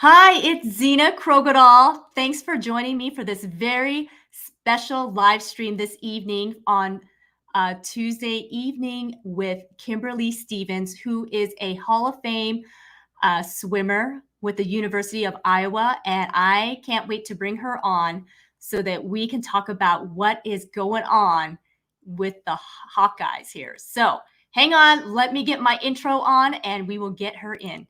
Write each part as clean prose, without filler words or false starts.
Hi, it's Zena Krogadal. Thanks for joining me for this very special live stream this evening on Tuesday evening with Kimberly Stevens, who is a Hall of Fame swimmer with the University of Iowa. And I can't wait to bring her on so that we can talk about what is going on with the Hawkeyes here. So hang on, let me get my intro on and we will get her in.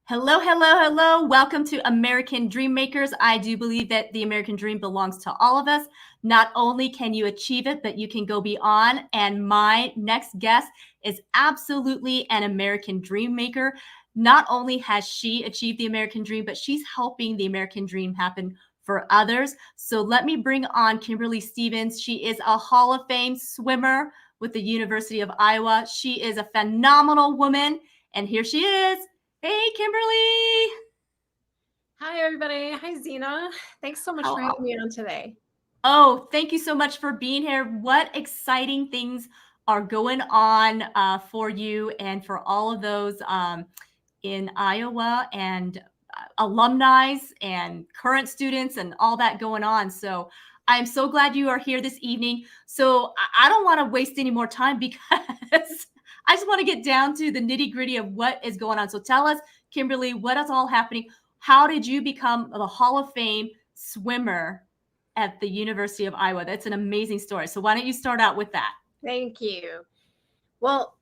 Hello, hello, hello. Welcome to American Dream Makers. I do believe that the American dream belongs to all of us. Not only can you achieve it, but you can go beyond. And my next guest is absolutely an American dream maker. Not only has she achieved the American dream, but she's helping the American dream happen for others. So let me bring on Kimberly Stevens. She is a Hall of Fame swimmer with the University of Iowa. She is a phenomenal woman. And here she is. Hey, Kimberly. Hi, everybody. Hi, Zena. Thanks so much for having me on today. Oh, thank you so much for being here. What exciting things are going on for you and for all of those in Iowa and alumni and current students and all that going on. So I'm so glad you are here this evening. So I don't want to waste any more time because I just want to get down to the nitty gritty of what is going on. So tell us, Kimberly, what is all happening? How did you become the Hall of Fame swimmer at the University of Iowa? That's an amazing story. So why don't you start out with that? Thank you. Well,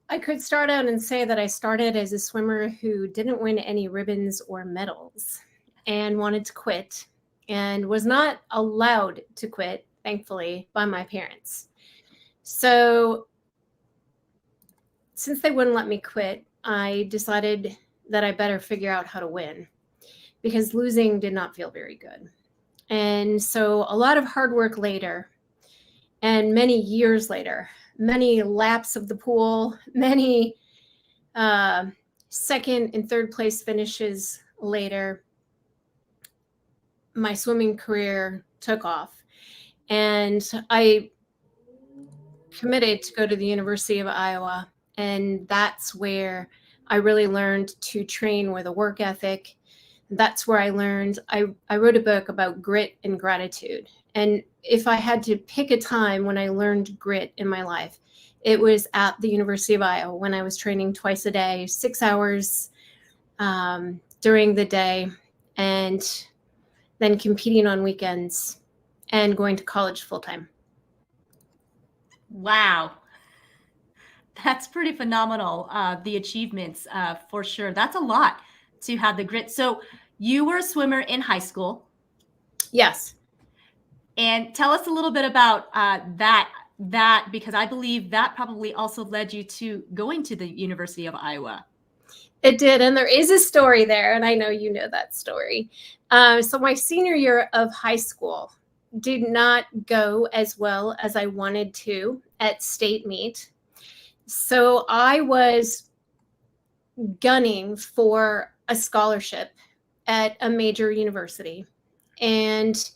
I could start out and say that I started as a swimmer who didn't win any ribbons or medals and wanted to quit and was not allowed to quit, thankfully, by my parents. So since they wouldn't let me quit, I decided that I better figure out how to win because losing did not feel very good. And so a lot of hard work later and many years later, many laps of the pool, many second and third place finishes later, my swimming career took off. And I committed to go to the University of Iowa. And that's where I really learned to train with a work ethic. That's where I learned, I wrote a book about grit and gratitude. And if I had to pick a time when I learned grit in my life, it was at the University of Iowa when I was training twice a day, 6 hours during the day, and then competing on weekends and going to college full time. Wow. That's pretty phenomenal. The achievements for sure. That's a lot to have the grit. So you were a swimmer in high school. Yes. And tell us a little bit about that, because I believe that probably also led you to going to the University of Iowa. It did. And there is a story there. And I know you know that story. So my senior year of high school did not go as well as I wanted to at state meet. So I was gunning for a scholarship at a major university. And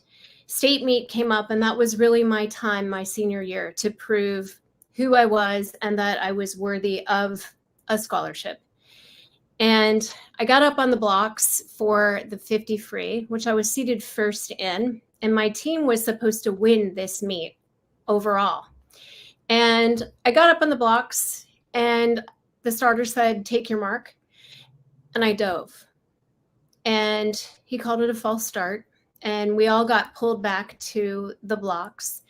state meet came up, and that was really my time, my senior year, to prove who I was and that I was worthy of a scholarship. And I got up on the blocks for the 50 free, which I was seated first in. And my team was supposed to win this meet overall. And I got up on the blocks and the starter said, "Take your mark." And I dove. And he called it a false start. And we all got pulled back to the blocks.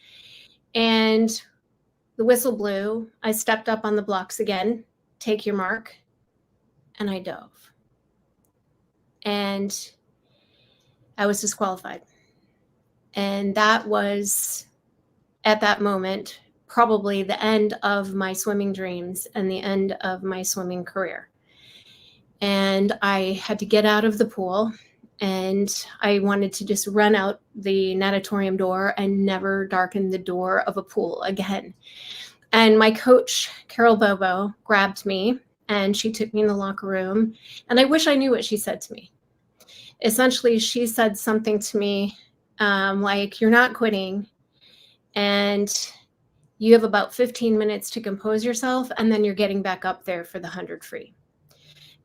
And the whistle blew. I stepped up on the blocks again, "Take your mark." And I dove. And I was disqualified. And that was, at that moment, probably the end of my swimming dreams and the end of my swimming career. And I had to get out of the pool And I wanted to just run out the natatorium door and never darken the door of a pool again. And my coach, Carol Bobo, grabbed me and she took me in the locker room. And I wish I knew what she said to me. Essentially, she said something to me like, "You're not quitting, and you have about 15 minutes to compose yourself, and then you're getting back up there for the 100 free."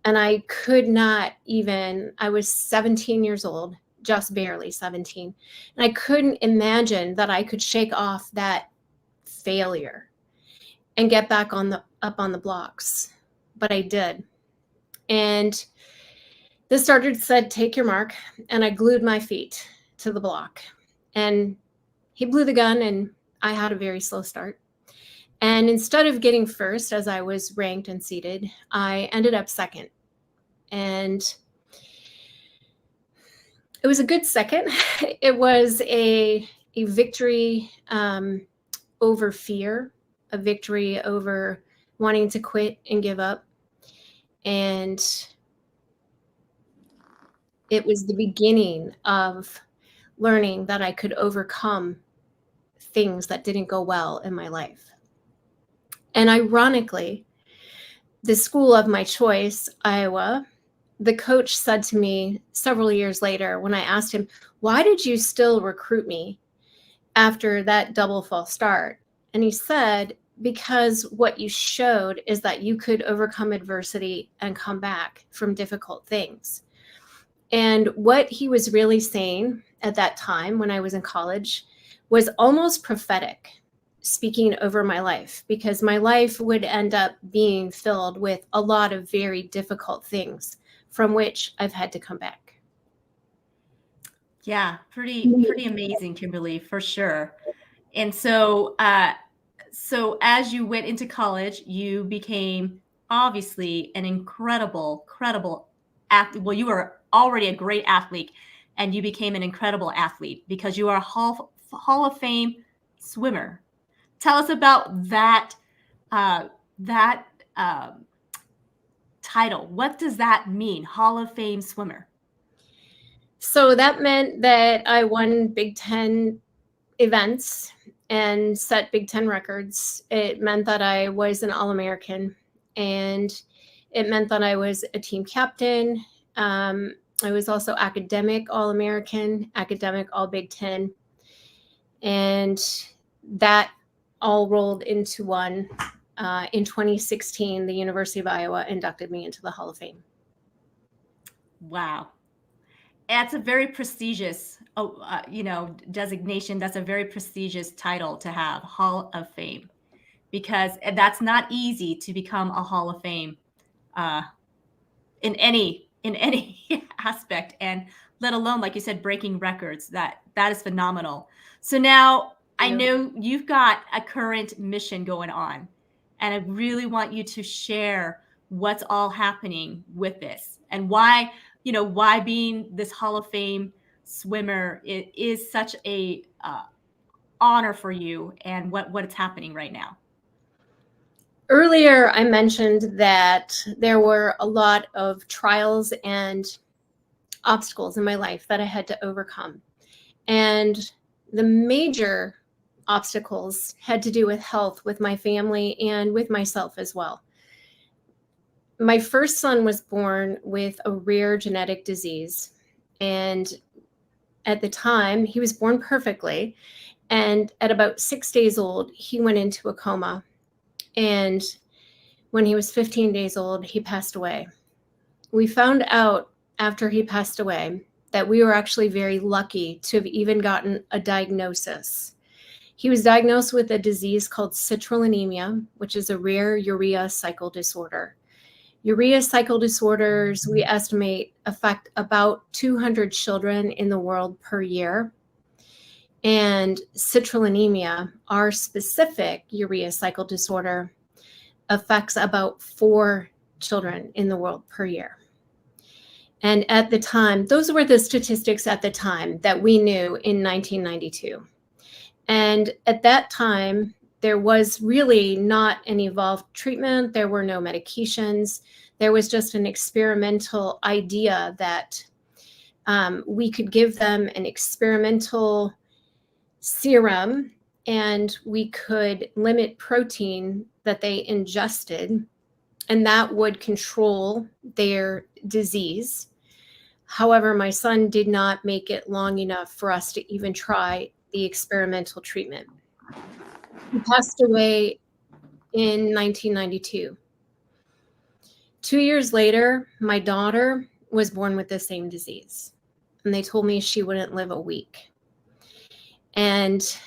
And I could not even, I was 17 years old, just barely 17. And I couldn't imagine that I could shake off that failure and get back up on the blocks. But I did. And the sergeant said, "Take your mark." And I glued my feet to the block. And he blew the gun and I had a very slow start. And instead of getting first, as I was ranked and seated, I ended up second. And it was a good second. It was a victory over fear, a victory over wanting to quit and give up. And it was the beginning of learning that I could overcome things that didn't go well in my life. And ironically, the school of my choice, Iowa, the coach said to me several years later when I asked him, "Why did you still recruit me after that double false start?" And he said, "Because what you showed is that you could overcome adversity and come back from difficult things." And what he was really saying at that time when I was in college was almost prophetic, speaking over my life, because my life would end up being filled with a lot of very difficult things from which I've had to come back. Yeah, pretty amazing, Kimberly, for sure. And so, so as you went into college, you became obviously an incredible athlete. Well, you were already a great athlete, and you became an incredible athlete because you are a Hall of Fame swimmer. Tell us about that that title. What does that mean, Hall of Fame swimmer? So that meant that I won Big Ten events and set Big Ten records. It meant that I was an All-American, and it meant that I was a team captain. I was also academic All-American, academic All-Big Ten, and that all rolled into one. In 2016, the University of Iowa inducted me into the Hall of Fame. Wow. That's a very prestigious, designation. That's a very prestigious title to have, Hall of Fame, because that's not easy to become a Hall of Fame in any aspect, and let alone, like you said, breaking records. That is phenomenal. So now I know you've got a current mission going on, and I really want you to share what's all happening with this and why being this Hall of Fame swimmer is such a honor for you, and what is happening right now. Earlier, I mentioned that there were a lot of trials and obstacles in my life that I had to overcome. And the major obstacles had to do with health, with my family, and with myself as well. My first son was born with a rare genetic disease. And at the time, he was born perfectly. And at about 6 days old, he went into a coma. And when he was 15 days old, he passed away. We found out after he passed away that we were actually very lucky to have even gotten a diagnosis. He was diagnosed with a disease called citrullinemia, which is a rare urea cycle disorder. Urea cycle disorders, we estimate, affect about 200 children in the world per year. And citrullinemia, our specific urea cycle disorder, affects about 4 children in the world per year. And at the time, those were the statistics at the time that we knew in 1992. And at that time, there was really not an evolved treatment. There were no medications. There was just an experimental idea that We could give them an experimental serum, and we could limit protein that they ingested, and that would control their disease. However, my son did not make it long enough for us to even try the experimental treatment. He passed away in 1992. 2 years later, my daughter was born with the same disease, and they told me she wouldn't live a week. And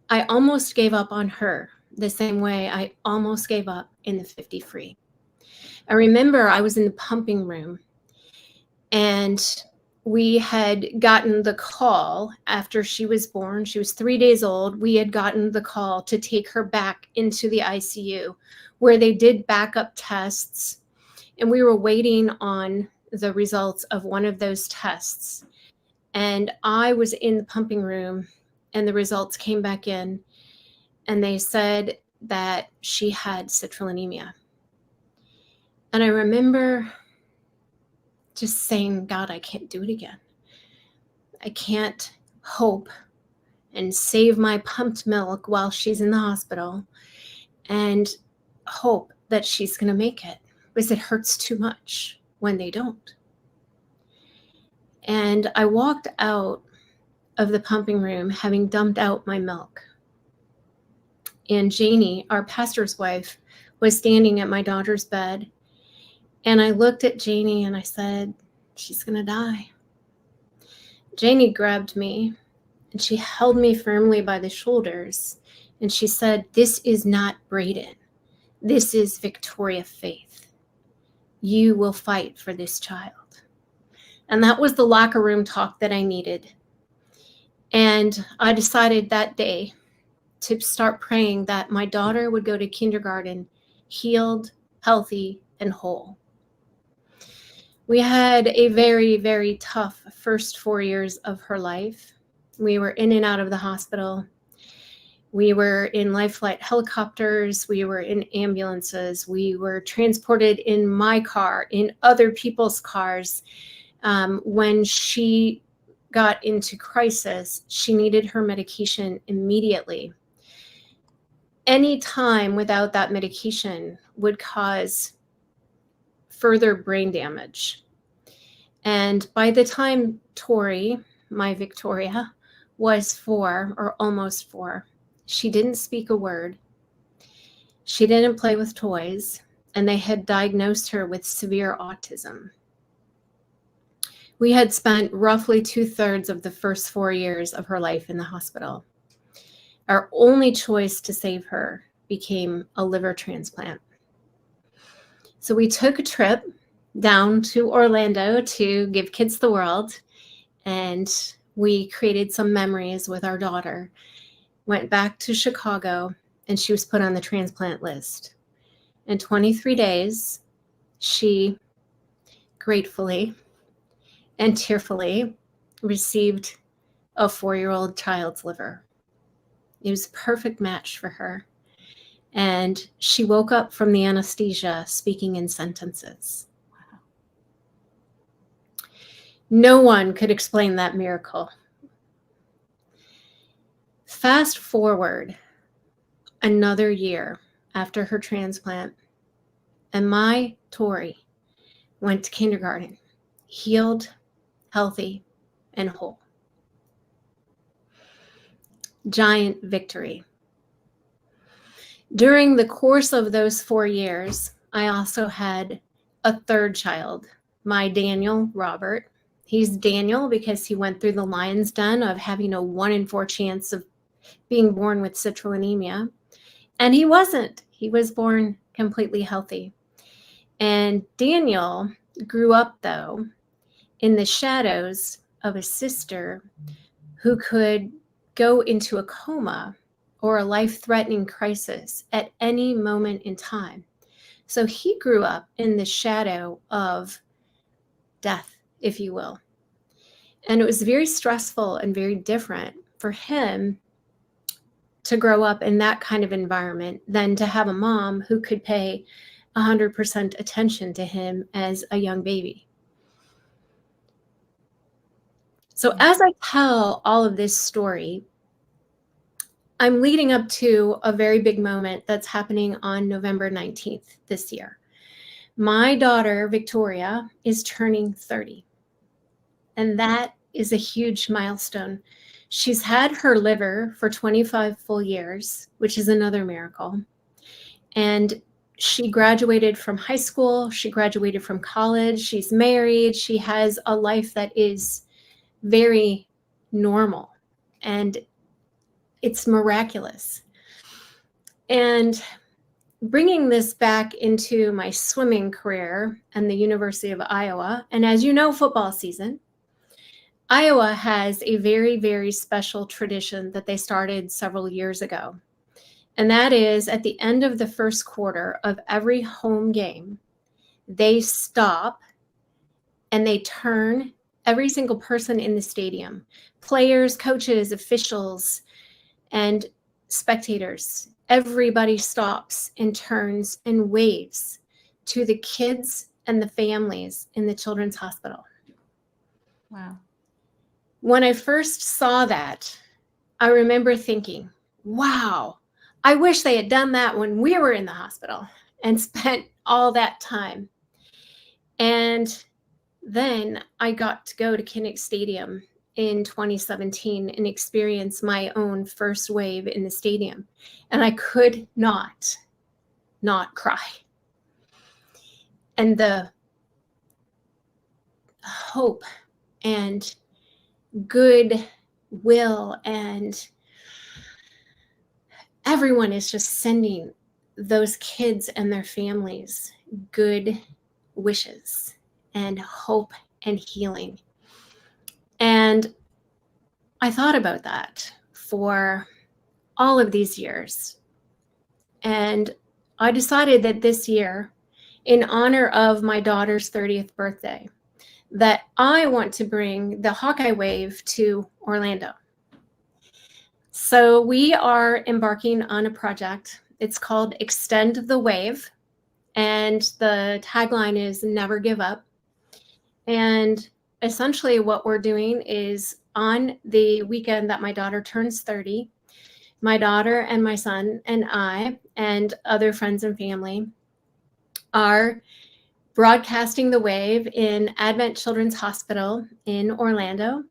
I almost gave up on her the same way I almost gave up in the 50 free. I remember I was in the pumping room, and we had gotten the call after she was born. She was 3 days old. We had gotten the call to take her back into the ICU, where they did backup tests, and we were waiting on the results of one of those tests. And I was in the pumping room, and the results came back in, and they said that she had citrullinemia. And I remember just saying, God, I can't do it again. I can't hope and save my pumped milk while she's in the hospital and hope that she's going to make it, because it hurts too much when they don't. And I walked out of the pumping room having dumped out my milk. And Janie, our pastor's wife, was standing at my daughter's bed. And I looked at Janie and I said, she's going to die. Janie grabbed me and she held me firmly by the shoulders. And she said, this is not Braden. This is Victoria Faith. You will fight for this child. And that was the locker room talk that I needed. And I decided that day to start praying that my daughter would go to kindergarten healed, healthy, and whole. We had a very, very tough first 4 years of her life. We were in and out of the hospital. We were in life flight helicopters. We were in ambulances. We were transported in my car, in other people's cars. When she got into crisis, she needed her medication immediately. Any time without that medication would cause further brain damage. And by the time Tori, my Victoria, was 4 or almost 4, she didn't speak a word. She didn't play with toys, and they had diagnosed her with severe autism. We had spent roughly 2/3 of the first 4 years of her life in the hospital. Our only choice to save her became a liver transplant. So we took a trip down to Orlando to give kids the world, and we created some memories with our daughter, went back to Chicago, and she was put on the transplant list. In 23 days, she gratefully and tearfully received a 4-year-old child's liver. It was a perfect match for her. And she woke up from the anesthesia speaking in sentences. Wow. No one could explain that miracle. Fast forward another year after her transplant, and my Tori went to kindergarten, healed, healthy, and whole. Giant victory. During the course of those 4 years, I also had a third child, my Daniel Robert. He's Daniel because he went through the lion's den of having a 1 in 4 chance of being born with citrullinemia. And he wasn't. He was born completely healthy. And Daniel grew up, though, in the shadows of a sister who could go into a coma or a life-threatening crisis at any moment in time. So he grew up in the shadow of death, if you will. And it was very stressful and very different for him to grow up in that kind of environment than to have a mom who could pay 100% attention to him as a young baby. So as I tell all of this story, I'm leading up to a very big moment that's happening on November 19th this year. My daughter, Victoria, is turning 30. And that is a huge milestone. She's had her liver for 25 full years, which is another miracle. And she graduated from high school. She graduated from college. She's married. She has a life that is very normal. And it's miraculous. And bringing this back into my swimming career and the University of Iowa, and as you know, football season, Iowa has a very, very special tradition that they started several years ago. And that is at the end of the first quarter of every home game, they stop and they turn every single person in the stadium, players, coaches, officials, and spectators. Everybody stops and turns and waves to the kids and the families in the children's hospital. Wow. When I first saw that, I remember thinking, wow, I wish they had done that when we were in the hospital and spent all that time. And then I got to go to Kinnick Stadium in 2017 and experience my own first wave in the stadium. And I could not cry. And the hope and good will, and everyone is just sending those kids and their families good wishes and hope and healing. And I thought about that for all of these years. And I decided that this year, in honor of my daughter's 30th birthday, that I want to bring the Hawkeye Wave to Orlando. So we are embarking on a project. It's called Extend the Wave. And the tagline is never give up. And essentially what we're doing is on the weekend that my daughter turns 30, my daughter and my son and I and other friends and family are broadcasting the wave in Advent Children's Hospital in Orlando.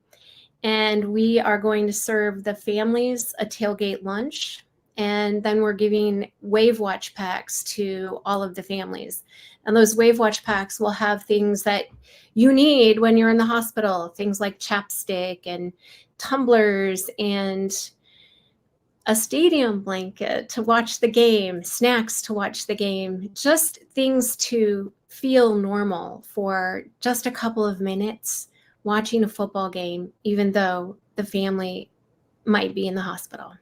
And we are going to serve the families a tailgate lunch. And then we're giving Wave Watch packs to all of the families. And those Wave Watch packs will have things that you need when you're in the hospital, things like chapstick and tumblers and a stadium blanket to watch the game, snacks to watch the game, just things to feel normal for just a couple of minutes watching a football game, even though the family might be in the hospital.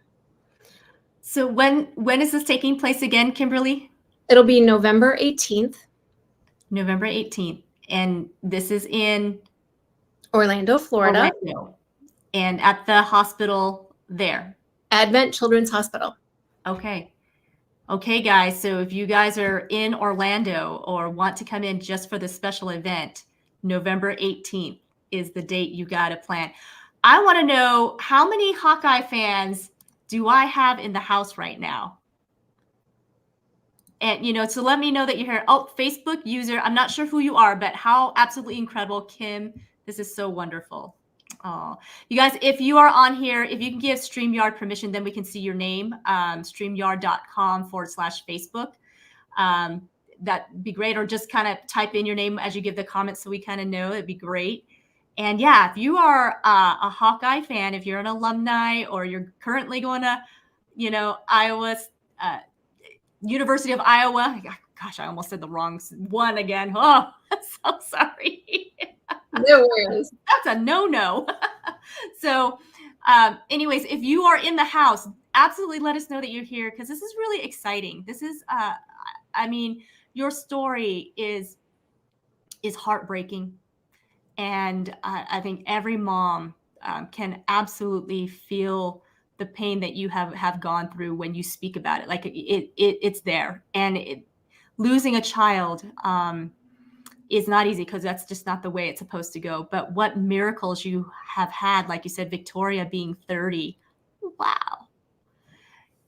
So when is this taking place again, Kimberly? It'll be November 18th. November 18th. And this is in Orlando, Florida. Orlando, and at the hospital there. Advent Children's Hospital. Okay. Okay, guys. So if you guys are in Orlando or want to come in just for the special event, November 18th is the date you got to plan. I want to know, how many Hawkeye fans do I have in the house right now? And, so let me know that you're here. Oh, Facebook user. I'm not sure who you are, but how absolutely incredible, Kim. This is so wonderful. Oh, you guys, if you are on here, if you can give StreamYard permission, then we can see your name, streamyard.com/Facebook. That'd be great. Or just kind of type in your name as you give the comments so we kind of know. It'd be great. And yeah, if you are a Hawkeye fan, if you're an alumni or you're currently going to, Iowa, University of Iowa. Gosh, I almost said the wrong one again. Oh, I'm so sorry. No worries. That's a no-no. So anyways, if you are in the house, absolutely let us know that you're here, because this is really exciting. This is, your story is heartbreaking. And I think every mom can absolutely feel the pain that you have gone through when you speak about it. Like it's there. And losing a child, is not easy because that's just not the way it's supposed to go. But what miracles you have had, like you said, Victoria being 30. Wow.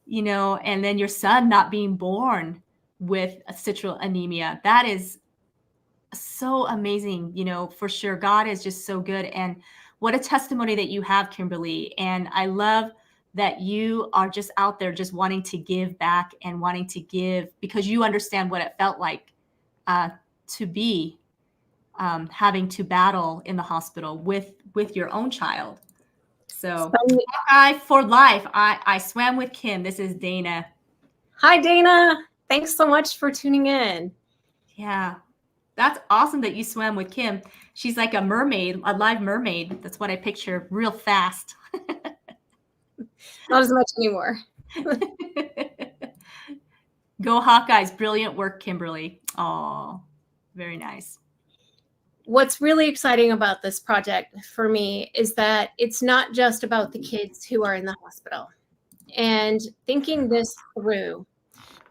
You know, and then your son not being born with a citrul anemia. That is so amazing, you know, for sure. God is just so good. And what a testimony that you have, Kimberly. And I love that you are just out there just wanting to give back and wanting to give because you understand what it felt like to be having to battle in the hospital with your own child. So Hawkeye for life. I swam with Kim. This is Dana. Hi, Dana. Thanks so much for tuning in. Yeah. That's awesome that you swam with Kim. She's like a mermaid, a live mermaid. That's what I picture, real fast. Not as much anymore. Go Hawkeyes. Brilliant work, Kimberly. Oh, very nice. What's really exciting about this project for me is that it's not just about the kids who are in the hospital. And thinking this through,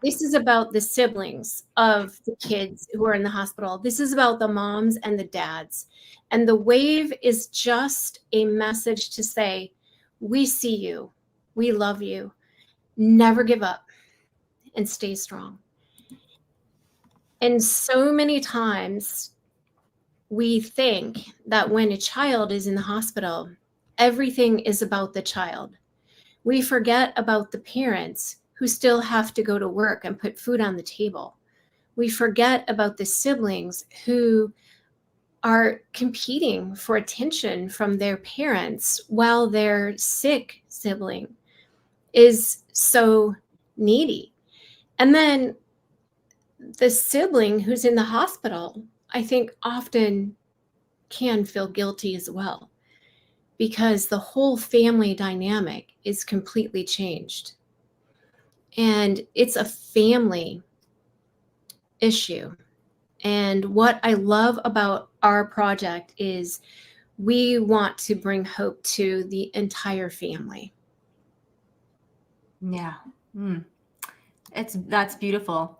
this is about the siblings of the kids who are in the hospital. This is about the moms and the dads. And the wave is just a message to say, we see you, we love you, never give up, and stay strong. And so many times we think that when a child is in the hospital, everything is about the child. We forget about the parents who still have to go to work and put food on the table. We forget about the siblings who are competing for attention from their parents while their sick sibling is so needy. And then the sibling who's in the hospital, I think often can feel guilty as well because the whole family dynamic is completely changed. And it's a family issue. And what I love about our project is we want to bring hope to the entire family. Yeah. That's beautiful.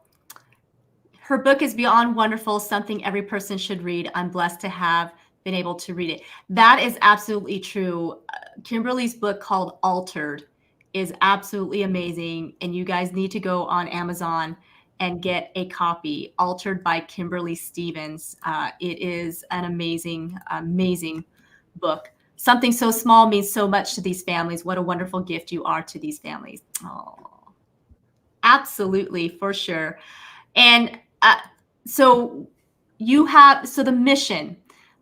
Her book is beyond wonderful, something every person should read. I'm blessed to have been able to read it. That is absolutely true. Kimberly's book called Altered is absolutely amazing. And you guys need to go on Amazon and get a copy. Altered by Kimberly Stevens. It is an amazing, amazing book. Something so small means so much to these families. What a wonderful gift you are to these families. Oh, absolutely, for sure. And so the mission,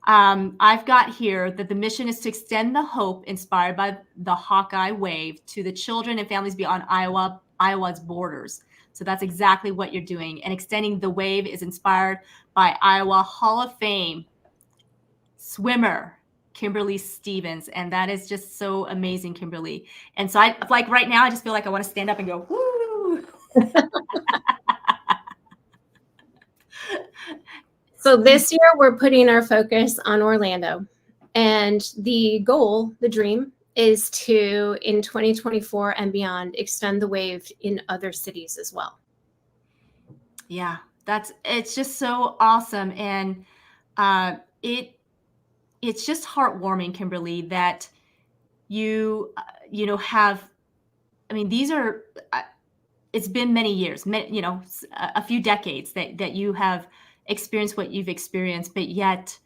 I've got here that the mission is to extend the hope inspired by the Hawkeye Wave to the children and families beyond Iowa's borders. So that's exactly what you're doing. And extending the wave is inspired by Iowa Hall of Fame swimmer, Kimberly Stevens. And that is just so amazing, Kimberly. And so I like right now, I just feel like I want to stand up and go, woo. So this year we're putting our focus on Orlando, and the goal, the dream, is to, in 2024 and beyond, extend the wave in other cities as well. Yeah, it's just so awesome. And it's just heartwarming, Kimberly, that you have, I mean, these are, it's been many years, a few decades that you have experienced what you've experienced, but yet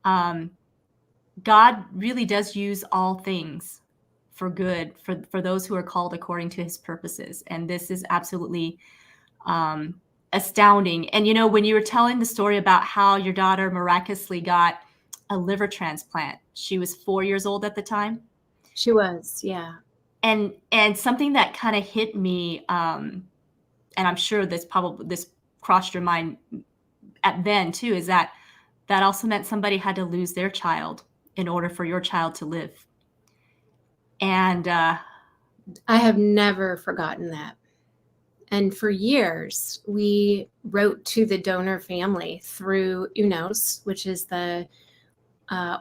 God really does use all things for good for those who are called according to his purposes. And this is absolutely astounding. And, when you were telling the story about how your daughter miraculously got a liver transplant, she was 4 years old at the time. She was, yeah. And something that kind of hit me, and I'm sure this crossed your mind at then too, is that also meant somebody had to lose their child in order for your child to live. And I have never forgotten that. And for years, we wrote to the donor family through UNOS, which is the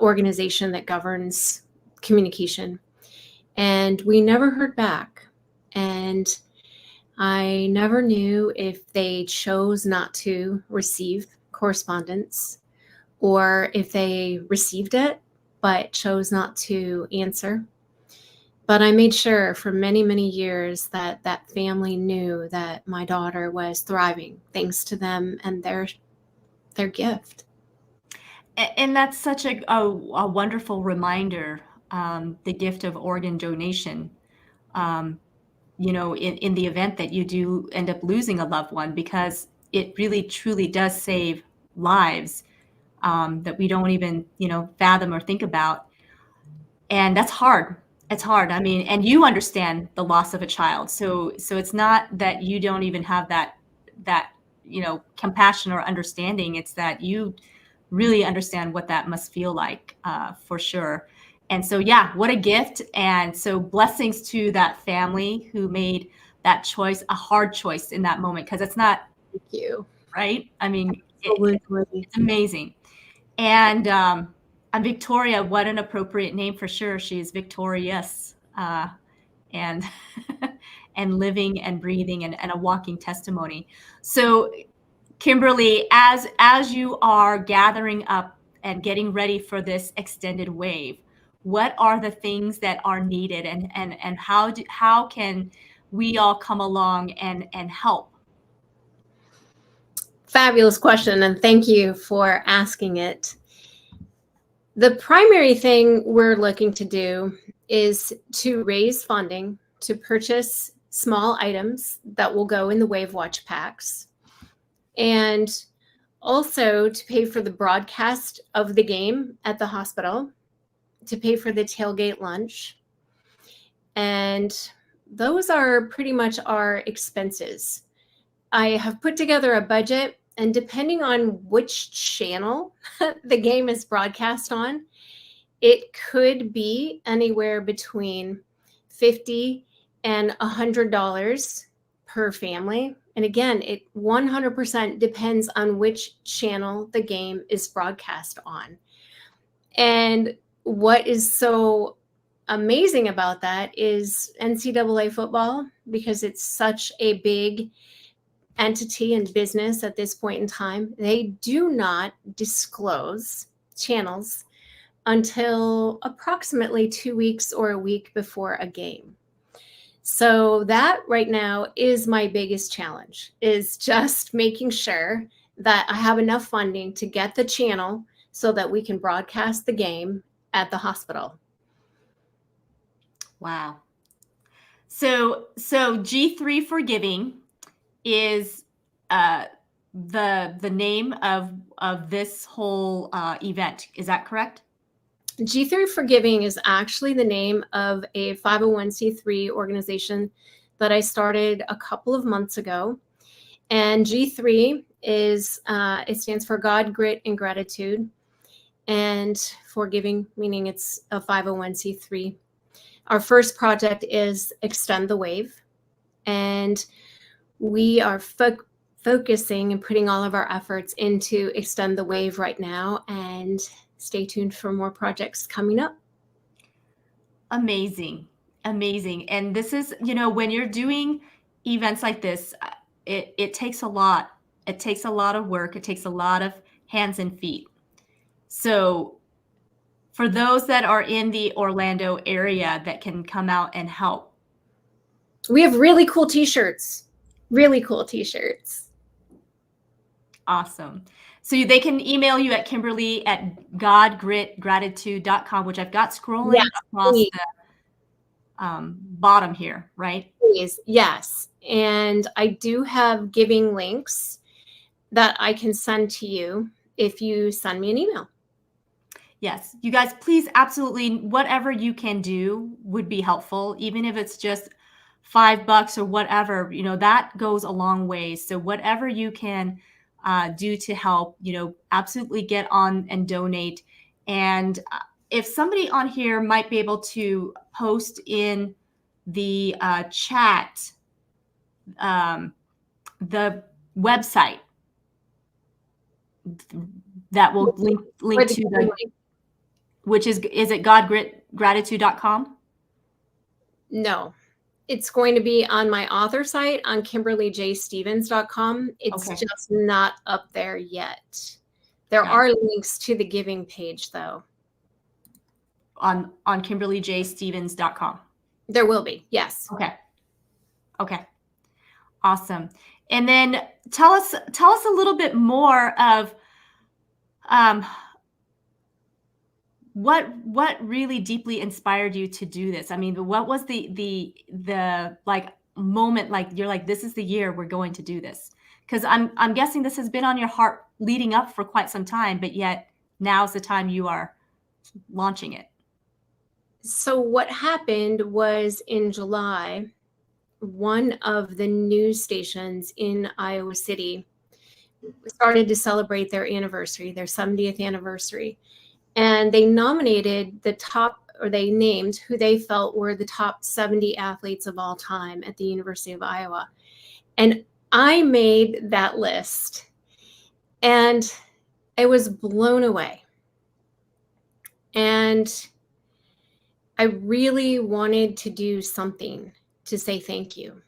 organization that governs communication. And we never heard back. And I never knew if they chose not to receive correspondence, or if they received it but chose not to answer. But I made sure for many, many years that that family knew that my daughter was thriving thanks to them and their gift. And that's such a wonderful reminder, the gift of organ donation, um, in the event that you do end up losing a loved one, because it really truly does save lives, that we don't even, fathom or think about. And that's hard. It's hard. I mean, and you understand the loss of a child. So it's not that you don't even have that, compassion or understanding. It's that you really understand what that must feel like, for sure. And so, yeah, what a gift. And so blessings to that family who made that choice, a hard choice in that moment, because it's not Thank you. right. I mean, Absolutely. it's amazing. And Victoria, what an appropriate name for sure. She's victorious, and and living and breathing and a walking testimony. So, Kimberly, as you are gathering up and getting ready for this extended wave, what are the things that are needed, and how can we all come along and help? Fabulous question, and thank you for asking it. The primary thing we're looking to do is to raise funding to purchase small items that will go in the Wave Watch packs, and also to pay for the broadcast of the game at the hospital, to pay for the tailgate lunch. And those are pretty much our expenses. I have put together a budget, and depending on which channel the game is broadcast on, it could be anywhere between $50 and $100 per family. And again, it 100% depends on which channel the game is broadcast on. And what is so amazing about that is NCAA football, because it's such a big entity and business at this point in time, they do not disclose channels until approximately 2 weeks or a week before a game. So that right now is my biggest challenge, is just making sure that I have enough funding to get the channel so that we can broadcast the game at the hospital. Wow. So G3 for Giving is the name of this whole event. Is that correct? G3 for Giving is actually the name of a 501c3 organization that I started a couple of months ago. And G3 is, it stands for God, Grit, and Gratitude. And for giving, meaning it's a 501c3. Our first project is Extend the Wave. And we are focusing and putting all of our efforts into Extend the Wave right now. And stay tuned for more projects coming up. Amazing. Amazing. And this is, when you're doing events like this, it takes a lot. It takes a lot of work. It takes a lot of hands and feet. So for those that are in the Orlando area that can come out and help, we have really cool t-shirts. Really cool t-shirts. Awesome. So they can email you at Kimberly at godgritgratitude.com, which I've got scrolling across the bottom here, right? Please. Yes. And I do have giving links that I can send to you if you send me an email. Yes. You guys, please, absolutely, whatever you can do would be helpful, even if it's just $5 or whatever, that goes a long way. So whatever you can do to help, absolutely get on and donate. And if somebody on here might be able to post in the chat the website that will link to the, which is it godgritgratitude.com? No, It's going to be on my author site on KimberlyJStevens.com. It's Okay. just not up there yet. There Got it. are links to the giving page, though. On KimberlyJStevens.com. There will be, yes. Okay. Okay. Awesome. And then tell us a little bit more of what really deeply inspired you to do this? I mean, what was the like moment, like you're like, this is the year we're going to do this? Because I'm guessing this has been on your heart leading up for quite some time, but yet now's the time you are launching it. So what happened was in July, one of the news stations in Iowa City started to celebrate their anniversary, their 70th anniversary. And they nominated they named who they felt were the top 70 athletes of all time at the University of Iowa. And I made that list and I was blown away. And I really wanted to do something to say thank you.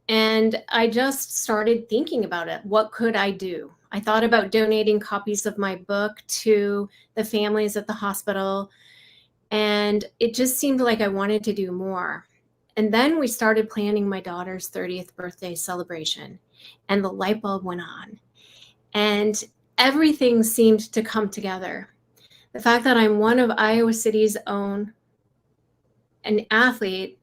And I just started thinking about it. What could I do? I thought about donating copies of my book to the families at the hospital. And it just seemed like I wanted to do more. And then we started planning my daughter's 30th birthday celebration. And the light bulb went on. And everything seemed to come together. The fact that I'm one of Iowa City's own, an athlete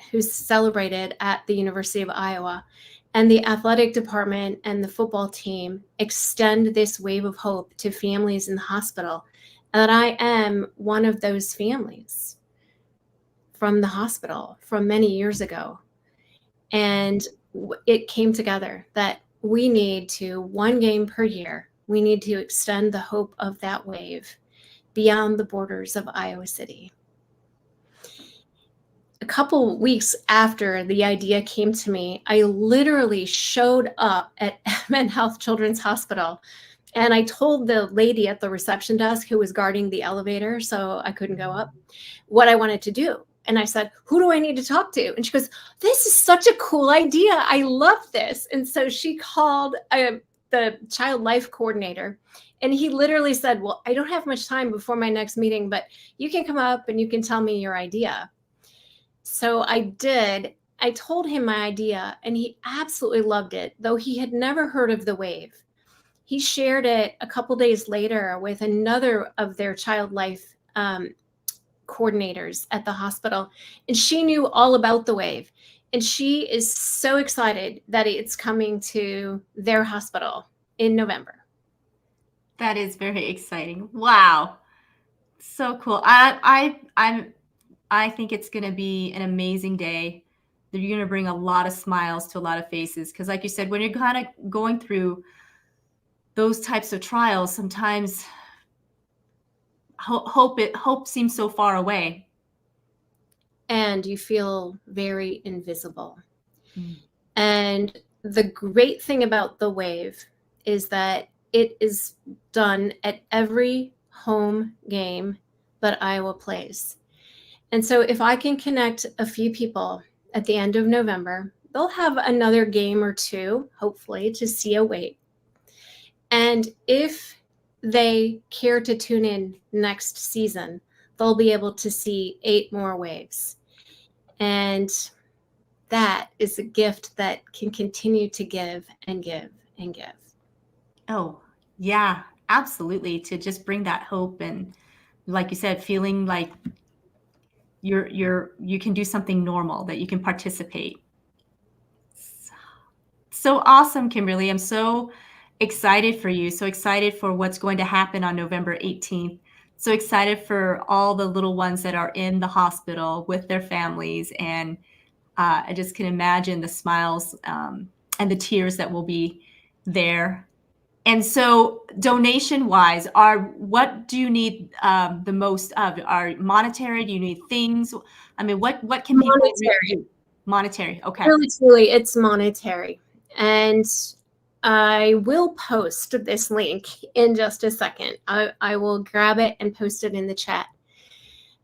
who's celebrated at the University of Iowa, and the athletic department and the football team extend this wave of hope to families in the hospital, and that I am one of those families from the hospital from many years ago. And it came together that we need to, one game per year, we need to extend the hope of that wave beyond the borders of Iowa City. A couple weeks after the idea came to me, I literally showed up at Men's Health Children's Hospital, and I told the lady at the reception desk who was guarding the elevator, so I couldn't go up, what I wanted to do. And I said, who do I need to talk to? And she goes, this is such a cool idea. I love this. And so she called the child life coordinator, and he literally said, well, I don't have much time before my next meeting, but you can come up and you can tell me your idea. So I did. I told him my idea, and he absolutely loved it, though he had never heard of the wave. He shared it a couple days later with another of their child life coordinators at the hospital, and she knew all about the wave. And she is so excited that it's coming to their hospital in November. That is very exciting. Wow. So cool. I think it's going to be an amazing day. You're going to bring a lot of smiles to a lot of faces. Because like you said, when you're kind of going through those types of trials, sometimes hope seems so far away. And you feel very invisible. And the great thing about the wave is that it is done at every home game that Iowa plays. And so if I can connect a few people at the end of November, they'll have another game or two, hopefully, to see a wave. And if they care to tune in next season, they'll be able to see 8 more waves. And that is a gift that can continue to give and give and give. Oh, yeah, absolutely. To just bring that hope and, like you said, feeling like you can do something normal, that you can participate. So awesome, Kimberly. I'm so excited for you. So excited for what's going to happen on November 18th. So excited for all the little ones that are in the hospital with their families. And I just can imagine the smiles and the tears that will be there. And so donation-wise, what do you need the most of? Are monetary? Do you need things? I mean, what can people do? Monetary. Okay. Really, truly, it's monetary. And I will post this link in just a second. I will grab it and post it in the chat.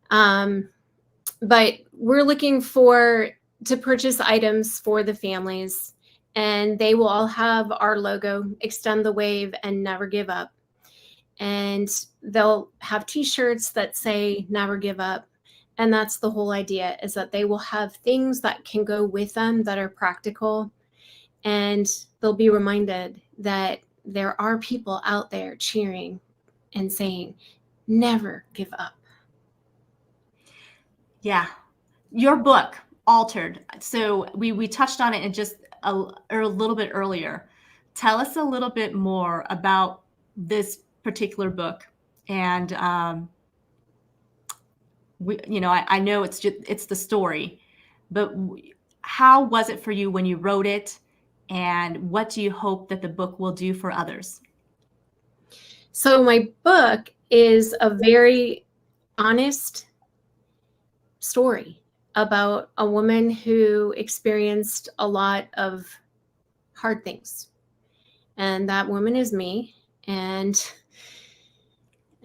But we're looking for to purchase items for the families, and they will all have our logo, Extend the Wave and Never Give Up. And they'll have t-shirts that say Never Give Up. And that's the whole idea, is that they will have things that can go with them that are practical. And they'll be reminded that there are people out there cheering and saying, never give up. Yeah. Your book, Altered. So we touched on it in just a little bit earlier. Tell us a little bit more about this particular book. And I know it's the story, but how was it for you when you wrote it? And what do you hope that the book will do for others? So my book is a very honest story about a woman who experienced a lot of hard things. And that woman is me. And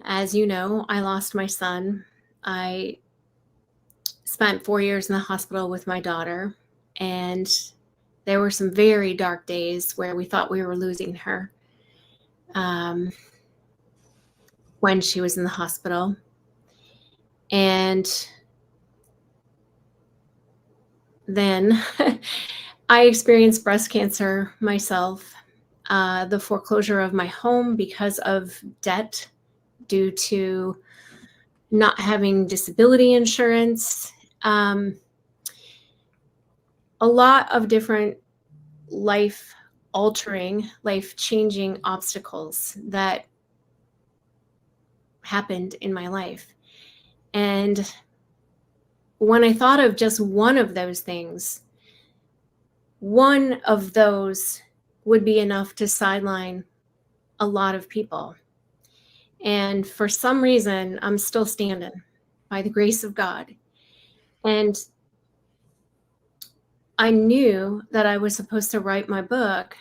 as you know, I lost my son. I spent 4 years in the hospital with my daughter. And there were some very dark days where we thought we were losing her when she was in the hospital. And then I experienced breast cancer myself, the foreclosure of my home because of debt due to not having disability insurance, a lot of different life-altering, life-changing obstacles that happened in my life. And when I thought of just one of those things, one of those would be enough to sideline a lot of people. And for some reason, I'm still standing by the grace of God. And I knew that I was supposed to write my book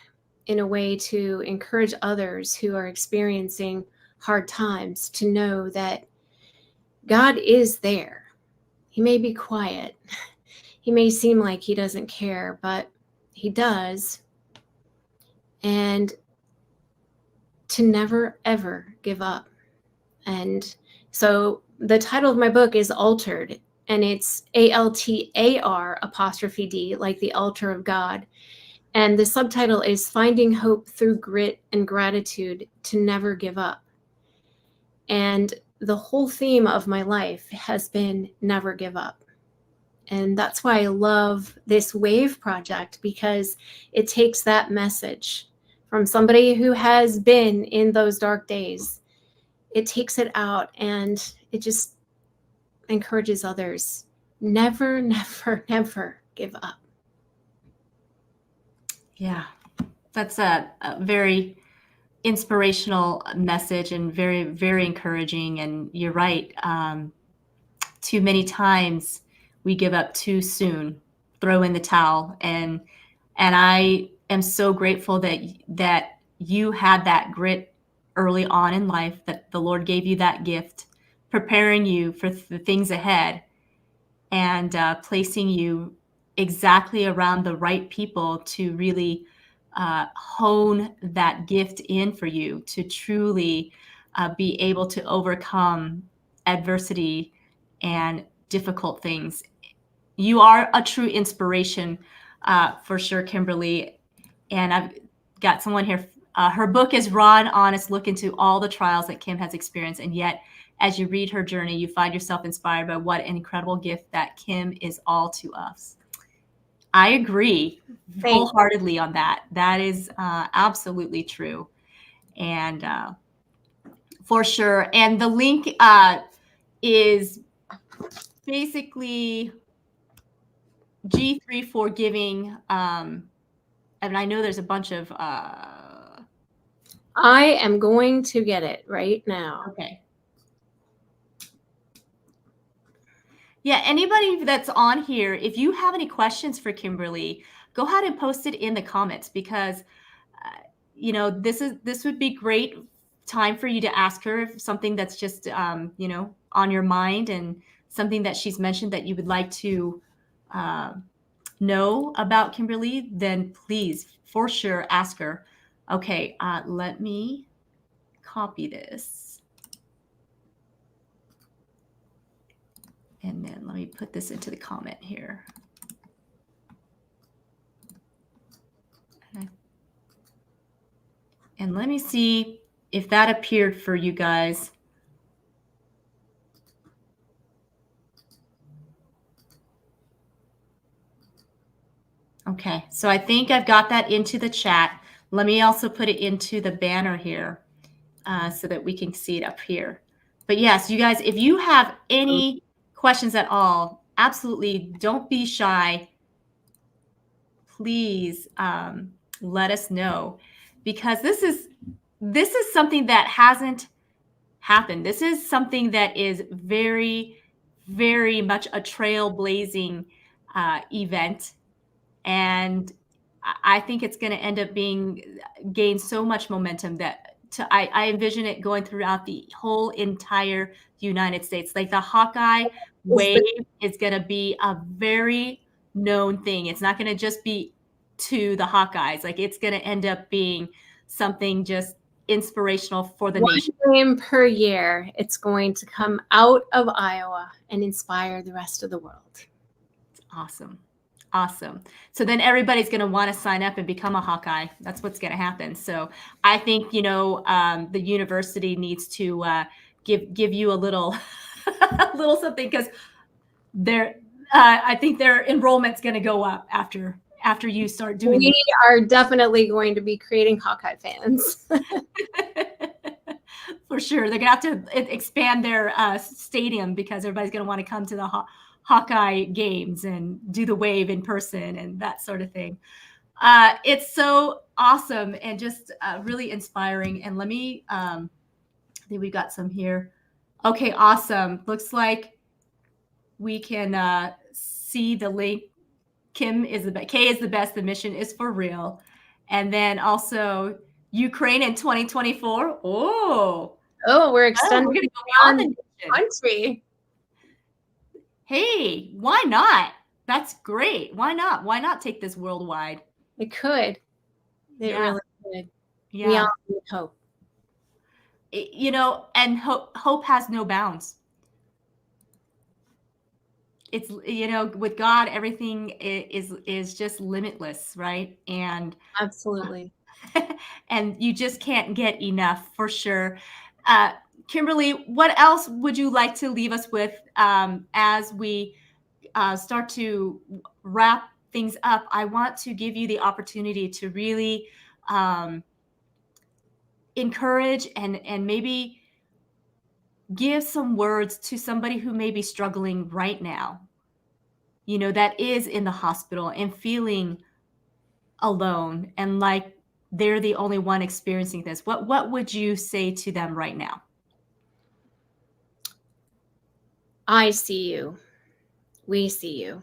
in a way to encourage others who are experiencing hard times to know that God is there. He may be quiet. He may seem like he doesn't care, but he does. And to never, ever give up. And so the title of my book is Altered, and it's ALTAR''D, like the altar of God. And the subtitle is Finding Hope Through Grit and Gratitude to Never Give Up. And the whole theme of my life has been never give up. And that's why I love this Wave project, because it takes that message from somebody who has been in those dark days. It takes it out and it just encourages others. Never, never, never give up. Yeah, that's a very inspirational message and very, very encouraging. And you're right. Too many times we give up too soon, throw in the towel. And I am so grateful that you had that grit early on in life, that the Lord gave you that gift, preparing you for the things ahead, and placing you exactly around the right people to really hone that gift in for you to truly be able to overcome adversity and difficult things. You are a true inspiration for sure, Kimberly. And I've got someone here. Her book is raw and honest look into all the trials that Kim has experienced. And yet, as you read her journey, you find yourself inspired by what an incredible gift that Kim is all to us. I agree wholeheartedly on that. That is absolutely true. And for sure. And the link is basically G3 for giving. And I know there's a bunch of. I am going to get it right now. Okay. Yeah, anybody that's on here, if you have any questions for Kimberly, go ahead and post it in the comments, because this would be great time for you to ask her something that's just on your mind, and something that she's mentioned that you would like to know about Kimberly, then please, for sure, ask her. Okay, let me copy this. And then let me put this into the comment here. And let me see if that appeared for you guys. Okay, so I think I've got that into the chat. Let me also put it into the banner here so that we can see it up here. But yes, you guys, if you have any questions at all, absolutely don't be shy. Please let us know, because this is something that hasn't happened. This is something that is very, very much a trailblazing event. And I think it's going to end up gain so much momentum that I envision it going throughout the whole entire United States. Like the Hawkeye Wave is going to be a very known thing. It's not going to just be to the Hawkeyes. Like it's going to end up being something just inspirational for the nation. One game per year, it's going to come out of Iowa and inspire the rest of the world. It's awesome. Awesome. So then everybody's going to want to sign up and become a Hawkeye. That's what's going to happen. So I think, the university needs to give you a little, a little something, because I think their enrollment's going to go up after you start doing. We are definitely going to be creating Hawkeye fans. For sure. They're going to have to expand their stadium, because everybody's going to want to come to the Hawkeye games and do the wave in person and that sort of thing. It's so awesome and just really inspiring. And let me, I think we got some here. Okay, awesome. Looks like we can see the link. K is the best. The mission is for real. And then also Ukraine in 2024. Oh, we're extending. We're going to go beyond the country. Hey, why not? That's great. Why not? Why not take this worldwide? It could. It really could. Yeah. We all need hope. And hope has no bounds. It's, with God, everything is just limitless, right? And absolutely. And you just can't get enough, for sure. Kimberly, what else would you like to leave us with as we start to wrap things up? I want to give you the opportunity to really encourage and maybe give some words to somebody who may be struggling right now, that is in the hospital and feeling alone and like they're the only one experiencing this. What would you say to them right now? I see you. We see you.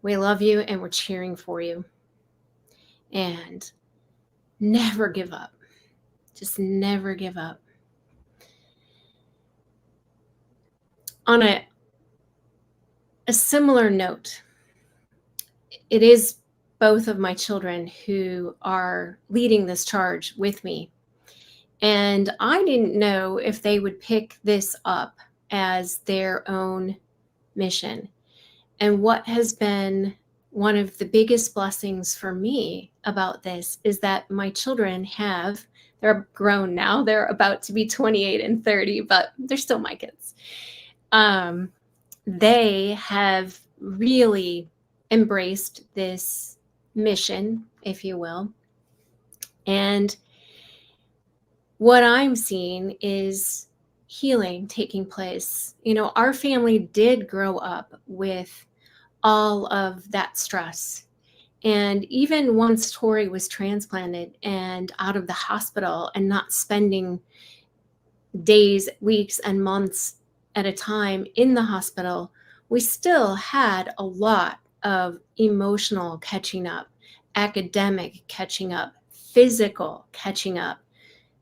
We love you and we're cheering for you. And never give up. Just never give up. On a similar note, it is both of my children who are leading this charge with me. And I didn't know if they would pick this up as their own mission. And what has been one of the biggest blessings for me about this is that my children they're grown now. They're about to be 28 and 30, but they're still my kids. They have really embraced this mission, if you will. And what I'm seeing is healing taking place. Our family did grow up with all of that stress. And even once Tori was transplanted and out of the hospital and not spending days, weeks, and months at a time in the hospital, we still had a lot of emotional catching up, academic catching up, physical catching up.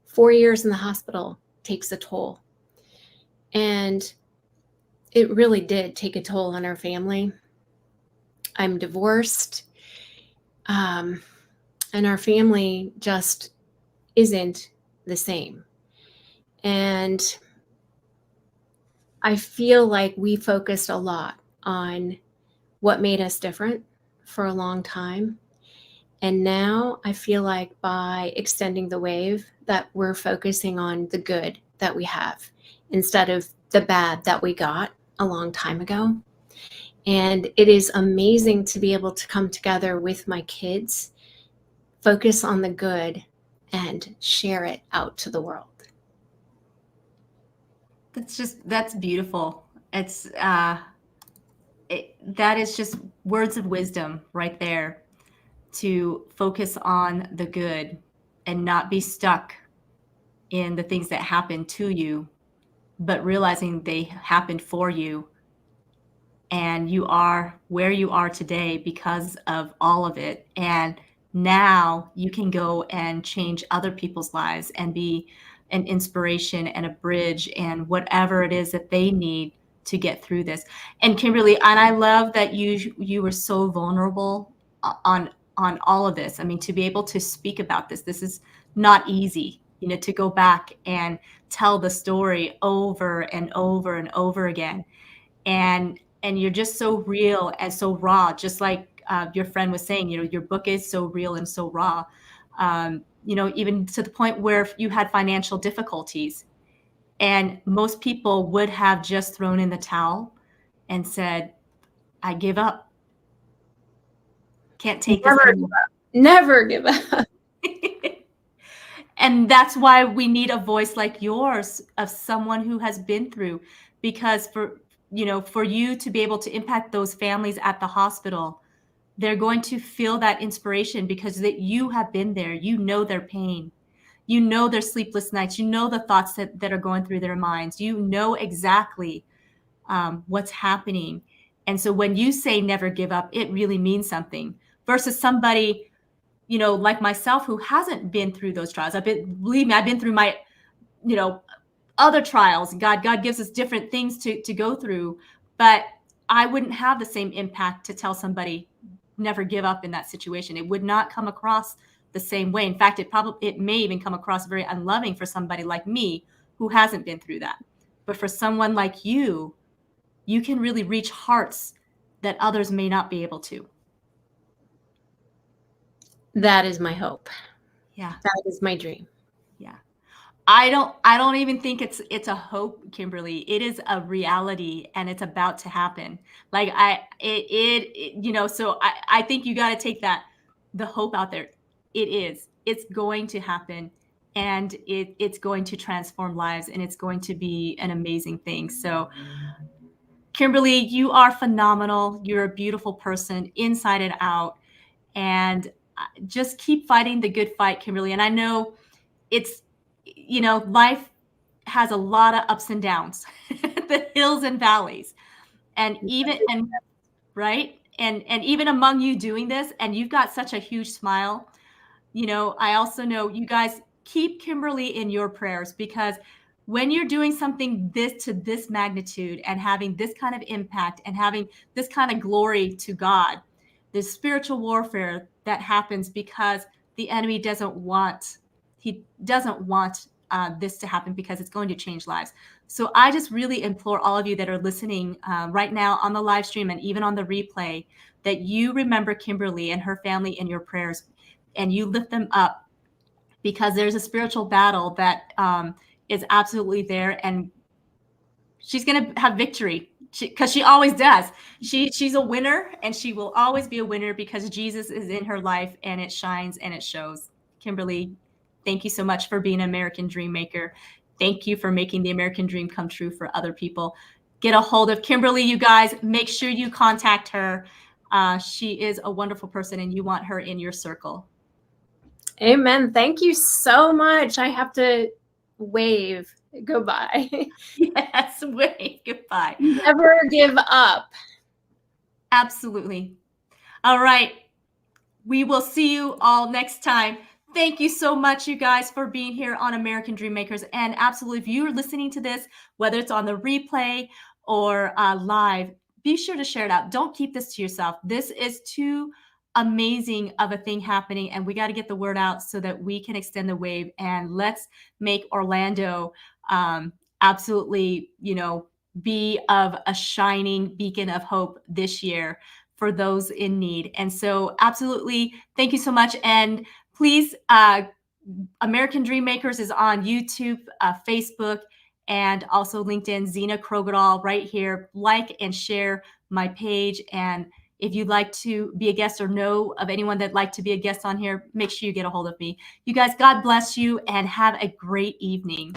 4 years in the hospital takes a toll. And it really did take a toll on our family. I'm divorced. And our family just isn't the same. And I feel like we focused a lot on what made us different for a long time. And now I feel like by extending the wave that we're focusing on the good that we have instead of the bad that we got a long time ago. And it is amazing to be able to come together with my kids, focus on the good, and share it out to the world. That's beautiful. That is just words of wisdom right there, to focus on the good and not be stuck in the things that happen to you, but realizing they happened for you, and you are where you are today because of all of it. And now you can go and change other people's lives and be an inspiration and a bridge and whatever it is that they need to get through this. And Kimberly, and I love that you were so vulnerable on all of this. I mean, to be able to speak about this is not easy, to go back and tell the story over and over and over again. And you're just so real and so raw, just like your friend was saying. Your book is so real and so raw. Even to the point where you had financial difficulties, and most people would have just thrown in the towel and said, I give up, can't take this anymore. Never give up. And that's why we need a voice like yours, of someone who has been through, because for you to be able to impact those families at the hospital, they're going to feel that inspiration because that you have been there. You know their pain. You know their sleepless nights. You know the thoughts that are going through their minds. You know exactly what's happening. And so when you say never give up, it really means something, versus somebody, like myself, who hasn't been through those trials. Believe me, I've been through my, other trials. God gives us different things to go through, but I wouldn't have the same impact to tell somebody never give up in that situation. It would not come across the same way. In fact, it may even come across very unloving for somebody like me who hasn't been through that. But for someone like you can really reach hearts that others may not be able to. That is my hope. Yeah. That is my dream. Yeah. I don't even think it's a hope, Kimberly. It is a reality, and it's about to happen. Like so I think you got to take the hope out there. It's going to happen, and it's going to transform lives, and it's going to be an amazing thing. So Kimberly, you are phenomenal. You're a beautiful person inside and out, and just keep fighting the good fight, Kimberly. And I know it's, life has a lot of ups and downs, the hills and valleys, and right. And even among you doing this, and you've got such a huge smile, I also know you guys keep Kimberly in your prayers, because when you're doing something to this magnitude and having this kind of impact and having this kind of glory to God, there's spiritual warfare that happens because the enemy doesn't want this to happen, because it's going to change lives. So I just really implore all of you that are listening right now on the live stream and even on the replay, that you remember Kimberly and her family in your prayers, and you lift them up, because there's a spiritual battle that is absolutely there, and she's going to have victory, because she always does. She's a winner, and she will always be a winner, because Jesus is in her life, and it shines and it shows. Kimberly, thank you so much for being an American dream maker. Thank you for making the American dream come true for other people. Get a hold of Kimberly, you guys. Make sure you contact her. She is a wonderful person, and you want her in your circle. Amen. Thank you so much. I have to wave goodbye. Yes, wave goodbye. Never give up. Absolutely. All right. We will see you all next time. Thank you so much, you guys, for being here on American Dream Makers. And absolutely, if you're listening to this, whether it's on the replay or live, be sure to share it out. Don't keep this to yourself. This is too amazing of a thing happening, and we got to get the word out so that we can extend the wave, and let's make Orlando absolutely, be of a shining beacon of hope this year for those in need. And so absolutely, thank you so much. And please, American Dream Makers is on YouTube, Facebook, and also LinkedIn. Zena Krogadal right here. Like and share my page. And if you'd like to be a guest or know of anyone that'd like to be a guest on here, make sure you get a hold of me. You guys, God bless you and have a great evening.